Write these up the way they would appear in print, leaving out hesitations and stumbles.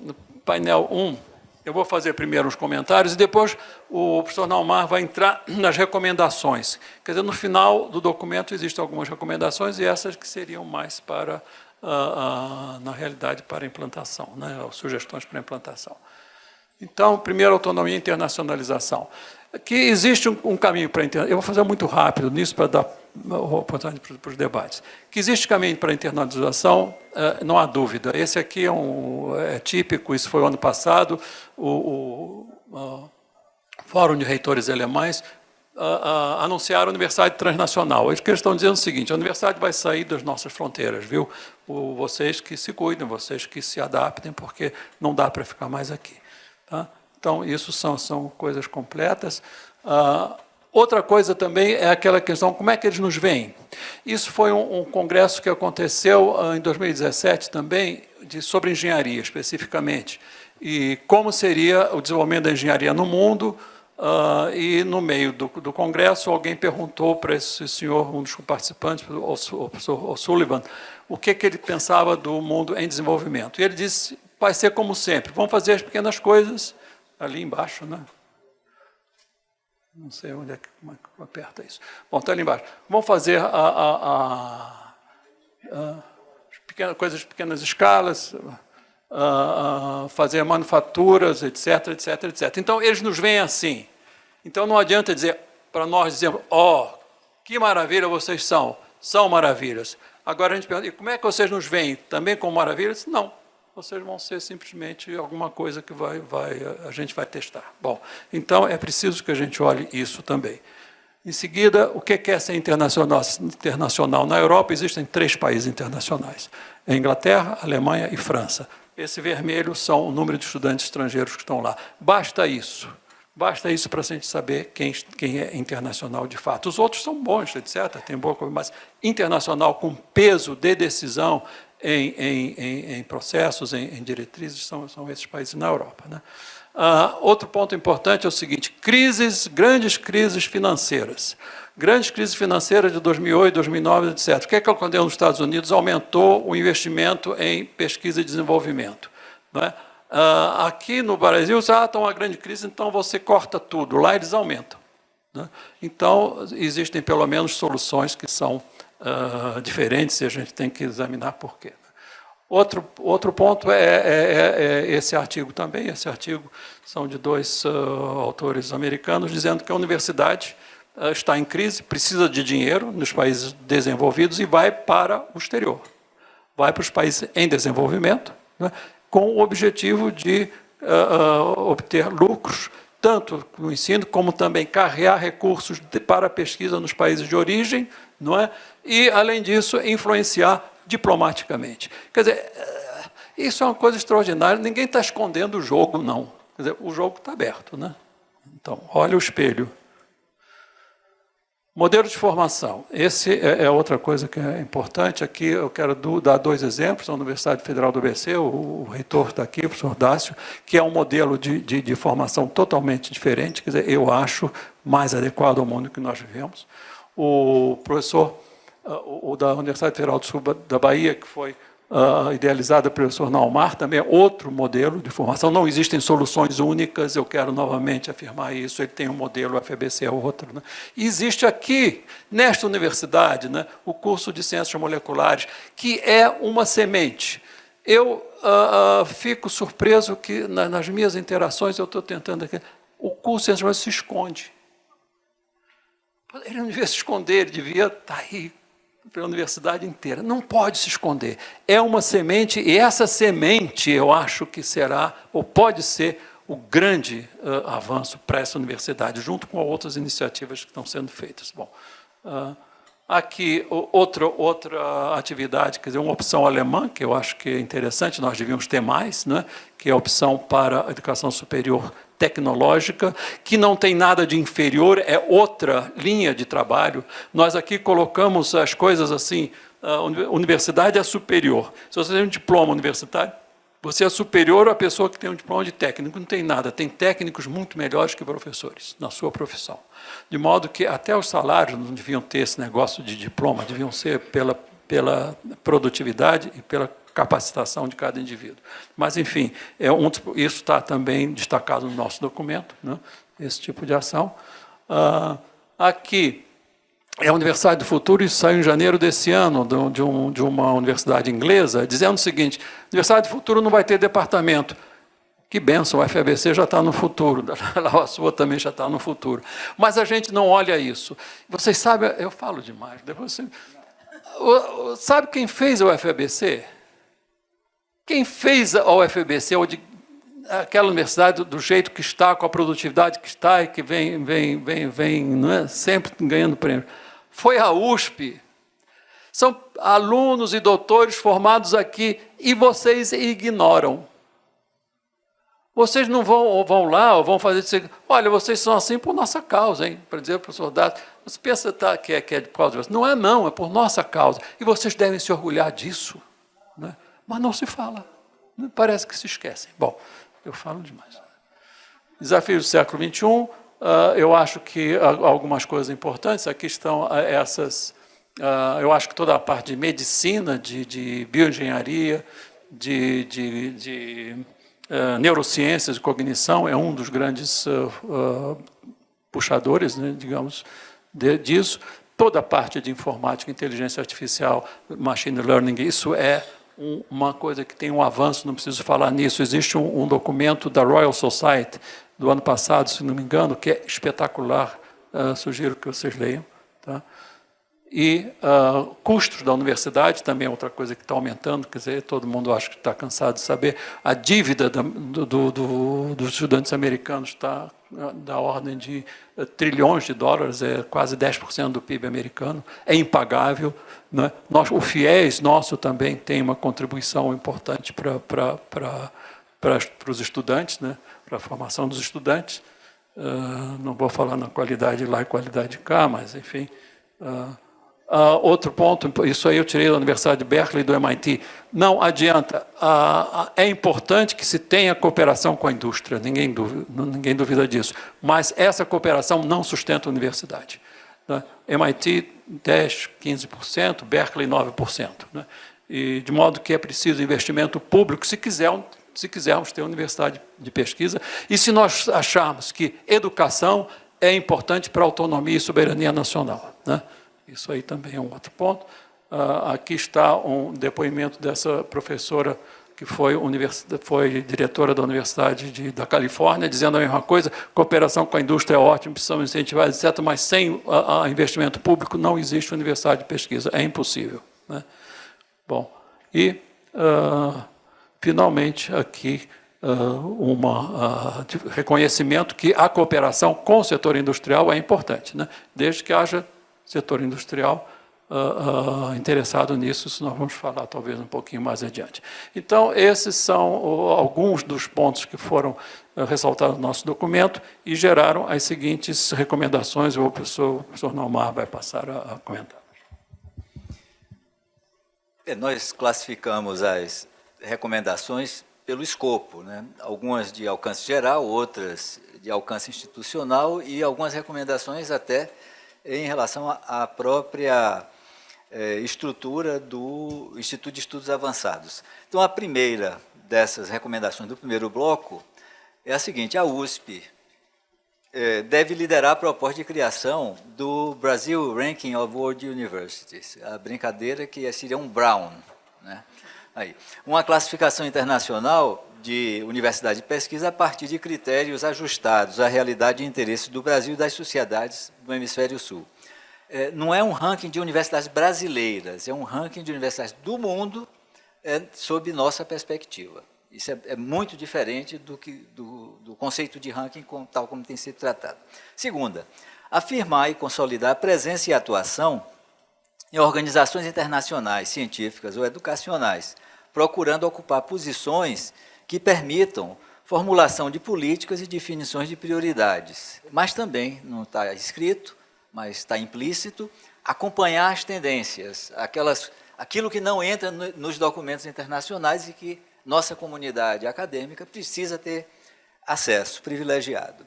no painel 1, eu vou fazer primeiro os comentários e depois o professor Naumar vai entrar nas recomendações. Quer dizer, no final do documento existem algumas recomendações e essas que seriam mais para, na realidade, para implantação, né? Sugestões para implantação. Então, primeiro, autonomia e internacionalização. Aqui existe um caminho para... Eu vou fazer muito rápido nisso para dar oportunidade para os debates. Que existe caminho para a internacionalização, não há dúvida. Esse aqui é típico, isso foi o ano passado, o Fórum de Reitores Alemães anunciaram a Universidade Transnacional. Eles estão dizendo o seguinte: a universidade vai sair das nossas fronteiras, viu? Vocês que se cuidem, vocês que se adaptem, porque não dá para ficar mais aqui. Tá? Então, isso são coisas completas. Outra coisa também é aquela questão, como é que eles nos veem? Isso foi um congresso que aconteceu em 2017 também, sobre engenharia, especificamente. E como seria o desenvolvimento da engenharia no mundo, e no meio do congresso, alguém perguntou para esse senhor, um dos participantes, o professor O'Sullivan, o que ele pensava do mundo em desenvolvimento. E ele disse: vai ser como sempre, vamos fazer as pequenas coisas, ali embaixo, né? Não sei onde é que aperta isso. Bom, está ali embaixo. Vamos fazer coisas de pequenas escalas, fazer manufaturas, etc, etc, etc. Então, eles nos veem assim. Então, não adianta dizer para nós, dizemos, que maravilha vocês são maravilhas. Agora, a gente pergunta, e como é que vocês nos veem? Também como maravilhas? Não. Vocês vão ser simplesmente alguma coisa que a gente vai testar. Bom, então é preciso que a gente olhe isso também. Em seguida, o que é ser internacional? Na Europa existem 3 países internacionais: a Inglaterra, a Alemanha e França. Esse vermelho são o número de estudantes estrangeiros que estão lá. Basta isso para a gente saber quem é internacional de fato. Os outros são bons, etc., tem boa coisa, mas internacional com peso de decisão em processos, em diretrizes, são esses países na Europa, né? Outro ponto importante é o seguinte: grandes crises financeiras. Grandes crises financeiras de 2008, 2009, etc. O que aconteceu nos Estados Unidos? Aumentou o investimento em pesquisa e desenvolvimento, não é? Aqui no Brasil, está uma grande crise, então você corta tudo. Lá eles aumentam, né? Então, existem pelo menos soluções que são diferentes e a gente tem que examinar por quê. Outro ponto é esse artigo também. Esse artigo são de 2 autores americanos, dizendo que a universidade está em crise, precisa de dinheiro nos países desenvolvidos e vai para o exterior. Vai para os países em desenvolvimento, né, com o objetivo de obter lucros, tanto no ensino, como também carregar recursos para a pesquisa nos países de origem, não é? E, além disso, influenciar diplomaticamente. Quer dizer, isso é uma coisa extraordinária, ninguém está escondendo o jogo, não. Quer dizer, o jogo está aberto, né? Então, olha o espelho. Modelo de formação. Esse é outra coisa que é importante. Aqui eu quero dar 2 exemplos. A Universidade Federal do ABC, o reitor está aqui, o professor Dácio, que é um modelo de formação totalmente diferente, quer dizer, eu acho mais adequado ao mundo que nós vivemos. O professor da Universidade Federal do Sul da Bahia, que foi idealizada pelo professor Naumar, também é outro modelo de formação. Não existem soluções únicas, eu quero novamente afirmar isso. Ele tem um modelo, o FBC é outro, né? E existe aqui, nesta universidade, né, o curso de Ciências Moleculares, que é uma semente. Eu fico surpreso que, nas minhas interações, eu estou tentando aqui, o curso de Ciências Moleculares se esconde. Ele não devia se esconder, ele devia estar aí pela universidade inteira. Não pode se esconder. É uma semente, e essa semente, eu acho que será, ou pode ser, o grande avanço para essa universidade, junto com outras iniciativas que estão sendo feitas. Bom, aqui, outra atividade, quer dizer, uma opção alemã, que eu acho que é interessante, nós devíamos ter mais, né, que é a opção para a educação superior tecnológica, que não tem nada de inferior, é outra linha de trabalho. Nós aqui colocamos as coisas assim, a universidade é superior. Se você tem um diploma universitário, você é superior à pessoa que tem um diploma de técnico. Não tem nada, tem técnicos muito melhores que professores, na sua profissão. De modo que até os salários não deviam ter esse negócio de diploma, deviam ser pela produtividade e pela capacitação de cada indivíduo. Mas, enfim, isso está também destacado no nosso documento, né, esse tipo de ação. Aqui é a Universidade do Futuro, isso saiu em janeiro desse ano, de uma universidade inglesa, dizendo o seguinte: a Universidade do Futuro não vai ter departamento. Que bênção, o FABC já está no futuro, a sua também já está no futuro. Mas a gente não olha isso. Vocês sabem, eu falo demais, sabe quem fez o FABC? Quem fez a UFABC, aquela universidade do jeito que está, com a produtividade que está e que vem não é? Sempre ganhando prêmio, foi a USP. São alunos e doutores formados aqui e vocês ignoram. Vocês não vão lá ou vão fazer isso. Olha, vocês são assim por nossa causa, hein? Para dizer para os soldados. Você pensa que é por causa disso. Não é, não, é por nossa causa. E vocês devem se orgulhar disso. Né? Mas não se fala. Parece que se esquecem. Bom, eu falo demais. Desafios do século XXI, eu acho que algumas coisas importantes. Aqui estão essas. Eu acho que toda a parte de medicina, de bioengenharia, de neurociências e cognição é um dos grandes puxadores, né, digamos, disso. Toda a parte de informática, inteligência artificial, machine learning, isso é uma coisa que tem um avanço, não preciso falar nisso. Existe um documento da Royal Society do ano passado, se não me engano, que é espetacular, sugiro que vocês leiam. Tá? E custos da universidade também é outra coisa que está aumentando, quer dizer, todo mundo acho que está cansado de saber. A dívida dos estudantes americanos está da ordem de trilhões de dólares, é quase 10% do PIB americano, é impagável. Né? O FIES nosso também tem uma contribuição importante para os estudantes, né? Para a formação dos estudantes. Não vou falar na qualidade lá e qualidade cá, mas, enfim... outro ponto, isso aí eu tirei da Universidade de Berkeley e do MIT, não adianta, é importante que se tenha cooperação com a indústria, ninguém duvida disso, mas essa cooperação não sustenta a universidade. Né? MIT 10%, 15%, Berkeley 9%. Né? E de modo que é preciso investimento público se quisermos ter universidade de pesquisa, e se nós acharmos que educação é importante para a autonomia e soberania nacional. Né? Isso aí também é um outro ponto. Aqui está um depoimento dessa professora que foi diretora da Universidade da Califórnia, dizendo a mesma coisa: cooperação com a indústria é ótima, precisamos incentivar, etc., mas sem investimento público não existe universidade de pesquisa, é impossível. Né? Bom, e, finalmente, aqui, reconhecimento que a cooperação com o setor industrial é importante, né? Desde que haja setor industrial interessado nisso, isso nós vamos falar talvez um pouquinho mais adiante. Então, esses são alguns dos pontos que foram ressaltados no nosso documento e geraram as seguintes recomendações. O professor Naumar vai passar a comentar. Nós classificamos as recomendações pelo escopo, né? Algumas de alcance geral, outras de alcance institucional e algumas recomendações até em relação à própria estrutura do Instituto de Estudos Avançados. Então, a primeira dessas recomendações do primeiro bloco é a seguinte: a USP deve liderar a proposta de criação do Brazil Ranking of World Universities, a brincadeira que seria um Brown, né? Aí, uma classificação internacional de universidade de pesquisa a partir de critérios ajustados à realidade e interesse do Brasil e das sociedades do Hemisfério Sul. Não é um ranking de universidades brasileiras, é um ranking de universidades do mundo sob nossa perspectiva. Isso é muito diferente do conceito de ranking tal como tem sido tratado. Segunda, afirmar e consolidar a presença e atuação em organizações internacionais, científicas ou educacionais, procurando ocupar posições que permitam formulação de políticas e definições de prioridades. Mas também, não está escrito, mas está implícito, acompanhar as tendências, aquilo que não entra nos documentos internacionais e que nossa comunidade acadêmica precisa ter acesso privilegiado.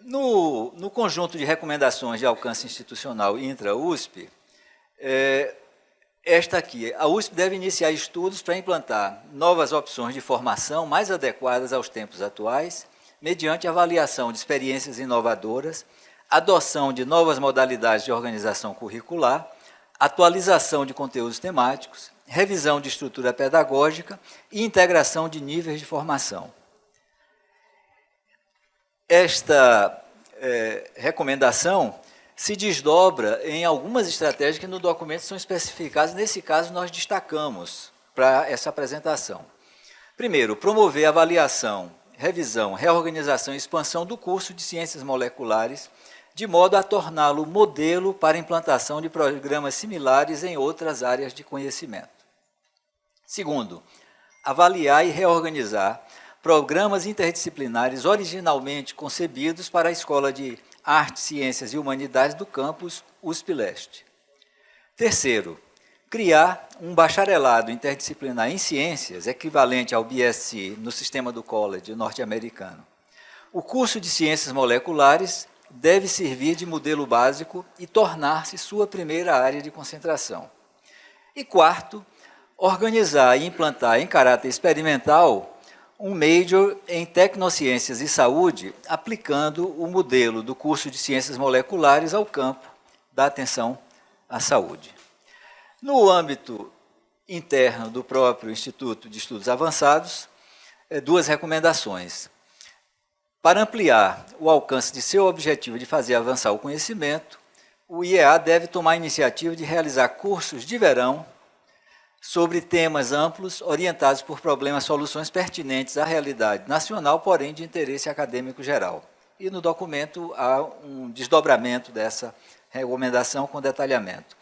No conjunto de recomendações de alcance institucional intra-USP, esta aqui. A USP deve iniciar estudos para implantar novas opções de formação mais adequadas aos tempos atuais, mediante avaliação de experiências inovadoras, adoção de novas modalidades de organização curricular, atualização de conteúdos temáticos, revisão de estrutura pedagógica e integração de níveis de formação. Esta recomendação se desdobra em algumas estratégias que no documento são especificadas. Nesse caso, nós destacamos para essa apresentação. Primeiro, promover a avaliação, revisão, reorganização e expansão do curso de Ciências Moleculares, de modo a torná-lo modelo para a implantação de programas similares em outras áreas de conhecimento. Segundo, avaliar e reorganizar programas interdisciplinares originalmente concebidos para a Escola de Artes, Ciências e Humanidades do campus USP Leste. Terceiro, criar um bacharelado interdisciplinar em ciências, equivalente ao BSc no sistema do college norte-americano. O curso de Ciências Moleculares deve servir de modelo básico e tornar-se sua primeira área de concentração. E quarto, organizar e implantar em caráter experimental um major em Tecnociências e Saúde, aplicando o modelo do curso de Ciências Moleculares ao campo da atenção à saúde. No âmbito interno do próprio Instituto de Estudos Avançados, duas recomendações. Para ampliar o alcance de seu objetivo de fazer avançar o conhecimento, o IEA deve tomar a iniciativa de realizar cursos de verão sobre temas amplos, orientados por problemas e soluções pertinentes à realidade nacional, porém de interesse acadêmico geral. E no documento há um desdobramento dessa recomendação com detalhamento.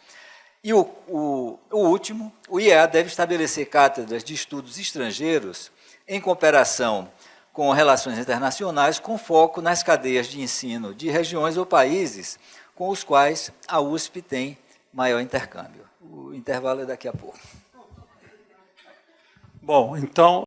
E o último, o IEA deve estabelecer cátedras de estudos estrangeiros em cooperação com relações internacionais, com foco nas cadeias de ensino de regiões ou países com os quais a USP tem maior intercâmbio. O intervalo é daqui a pouco. Bom, então,